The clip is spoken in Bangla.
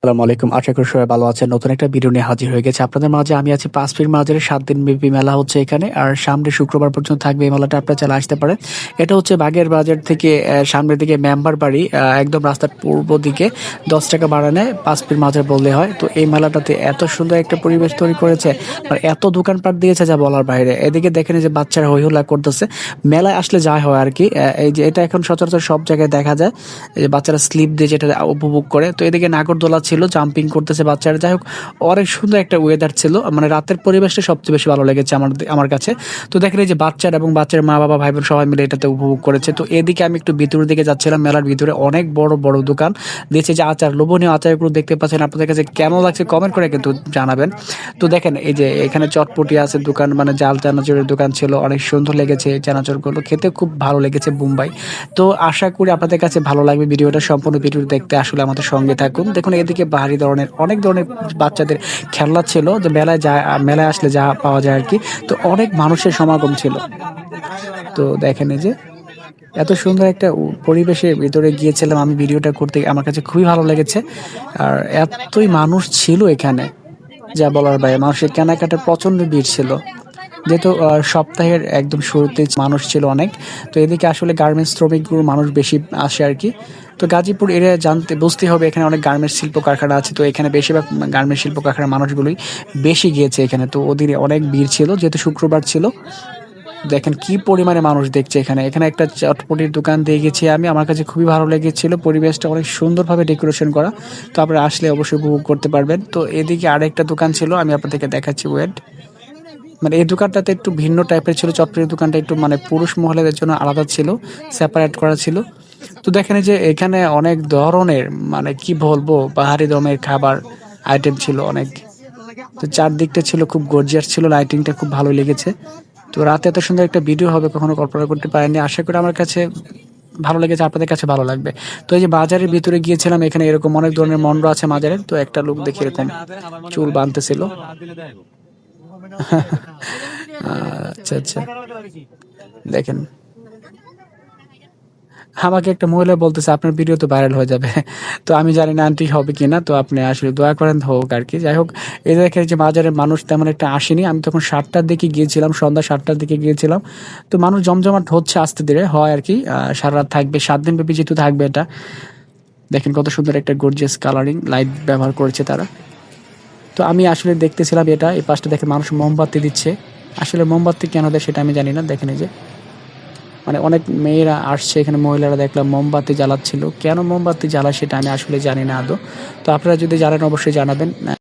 আসসালামু আলাইকুম। আশা করি সবাই ভালো আছেন। নতুন একটা ভিডিও নিয়ে হাজির হয়ে গেছি আপনাদের মাঝে। আমি আছি পাঁচপীর মাজারে ৭ দিন ব্যাপী মেলা হচ্ছে এখানে। আর সামনে শুক্রবার পর্যন্ত থাকবে এই মেলাটা, আপনারা চাইলে আসতে পারেন। এটা হচ্ছে বাগের বাজার থেকে সামনের দিকে মেম্বার বাড়ি, একদম রাস্তার পূর্ব দিকে ১০ টাকা ভাড়া নেয়, পাঁচপীর মাজার বললে হয়। তো এই মেলাটাতে এত সুন্দর একটা পরিবেশ তৈরি করেছে, আর এত দোকানপাট দিয়েছে যা বলার বাইরে। এদিকে দেখেন যে বাচ্চারা হই হুল্লা করতেছে, মেলায় আসলে যা হয় আর কি। এই যে এটা এখন সচরাচর সব জায়গায় দেখা যায়, এই যে বাচ্চারা স্লিপ দিয়ে যেটা উপভোগ করে। তো এদিকে নাগরদোলা ছিল, জাম্পিং করতেছে বাচ্চারা। যাই হোক, অনেক সুন্দর একটা ওয়েদার ছিল, মানে রাতের পরিবেশটা সবচেয়ে বেশি ভালো লেগেছে আমার কাছে। তো দেখেন এই যে বাচ্চারা এবং বাচ্চার মা বাবা ভাই বোন সবাই মিলে এটাতে উপভোগ করেছে। তো এদিকে আমি একটু ভিতরের দিকে যাচ্ছিলাম, মেলার ভিতরে অনেক বড় বড় দোকান দিয়েছে, যে আচার, লোভনীয় আচারগুলো দেখতে পাচ্ছেন। আপনাদের কাছে কেমন লাগছে কমেন্ট করে কিন্তু জানাবেন। তো দেখেন এই যে এখানে চটপটি আছে দোকান, মানে জাল চানাচুরের দোকান ছিল, অনেক সুন্দর লেগেছে এই চানাচুরগুলো খেতে, খুব ভালো লেগেছে বোম্বাই। তো আশা করি আপনাদের কাছে ভালো লাগবে ভিডিওটা। সম্পূর্ণ ভিডিও দেখতে আসলে আমাদের সঙ্গে থাকুন। দেখুন এদিকে বাহারি ধরনের অনেক ধরনের বাচ্চাদের খেলনা ছিল, যে মেলায় আসলে যা পাওয়া যায় আর কি। তো অনেক মানুষের সমাগম ছিল। তো দেখেন এই যে এত সুন্দর একটা পরিবেশের ভিতরে গিয়েছিলাম আমি ভিডিওটা করতে, আমার কাছে খুবই ভালো লেগেছে। আর এতই মানুষ ছিল এখানে যা বলার বাইরে, মানুষের কেনাকাটার প্রচন্ড ভিড় ছিল। যেহেতু সপ্তাহের একদম শুরুতে মানুষ ছিল অনেক। তো এদিকে আসলে গার্মেন্টস শ্রমিকগুলো মানুষ বেশি আসে আর কি। তো গাজীপুর এরিয়া বুঝতে হবে, এখানে অনেক গার্মেন্টস শিল্প কারখানা আছে। তো এখানে বেশিরভাগ গার্মেন্টস শিল্প কারখানার মানুষগুলোই বেশি গিয়েছে এখানে। তো ওদের অনেক ভিড় ছিল, যেহেতু শুক্রবার ছিল। দেখেন কি পরিমাণে মানুষ দেখছে এখানে। এখানে একটা চটপটির দোকান দিয়ে গেছি আমি, আমার কাছে খুবই ভালো লেগেছিল। পরিবেশটা অনেক সুন্দরভাবে ডেকোরেশন করা। তো আপনারা আসলে অবশ্যই উপভোগ করতে পারবেন। তো এদিকে আরেকটা দোকান ছিল, আমি আপনাদেরকে দেখাচ্ছি, ওয়েট। মানে এই দোকানটাতে একটু ভিন্ন টাইপের ছিল, চটপটির দোকানটা একটু মানে পুরুষ মহিলাদের জন্য আলাদা ছিল, সেপারেট করা ছিল। তো দেখেন এই যে এখানে অনেক ধরনের, মানে কি বলবো, পাহাড়ি দমের খাবার আইটেম ছিল অনেক। তো চারদিকটা ছিল খুব গর্জিয়াস ছিল, লাইটিংটা খুব ভালো লেগেছে। তো রাতে এত সুন্দর একটা ভিডিও হবে কখনো কল্পনা করতে পারিনি। আশা করি আমার কাছে ভালো লেগেছে, আপনাদের কাছে ভালো লাগবে। তো এই যে বাজারের ভিতরে গিয়েছিলাম, এখানে এরকম অনেক ধরনের মন্ড আছে মাজারের। তো একটা লোক দেখি এরকম চুল বাঁধতেছিল। আচ্ছা আচ্ছা, দেখেন আমাকে একটা মহিলা বলতেছে আপনার ভিডিও তো ভাইরাল হয়ে যাবে। তো আমি জানি না আন্টি হবে কিনা, তো আপনি আসলে দোয়া করেন হোক আর কি। যাই হোক, এই দেখেন যে বাজারের মানুষ তেমন একটা আসেনি। আমি তখন 7টার দিকে গিয়েছিলাম, সন্ধ্যা 7টার দিকে গিয়েছিলাম। তো মানুষ জমজমাট হচ্ছে, আস্তে ধীরে হয় আর কি। সারা রাত থাকবে, 7 দিন ব্যাপী যেহেতু থাকবে এটা। দেখেন কত সুন্দর একটা গর্জিয়াস কালারিং লাইট ব্যবহার করেছে তারা। তো আমি আসলে দেখতেছিলাম এটা, এই পাশটা দেখে মানুষ মোমবাতি দিচ্ছে। আসলে মোমবাতি কেন দেয় সেটা আমি জানি না। দেখেন এই যে মানে অনেক মেয়েরা আসছে এখানে, মহিলারা দেখলাম মোমবাতি জ্বালাচ্ছিল। কেন মোমবাতি জ্বালায় সেটা আমি আসলে জানি না আদৌ। তো আপনারা যদি জানেন অবশ্যই জানাবেন।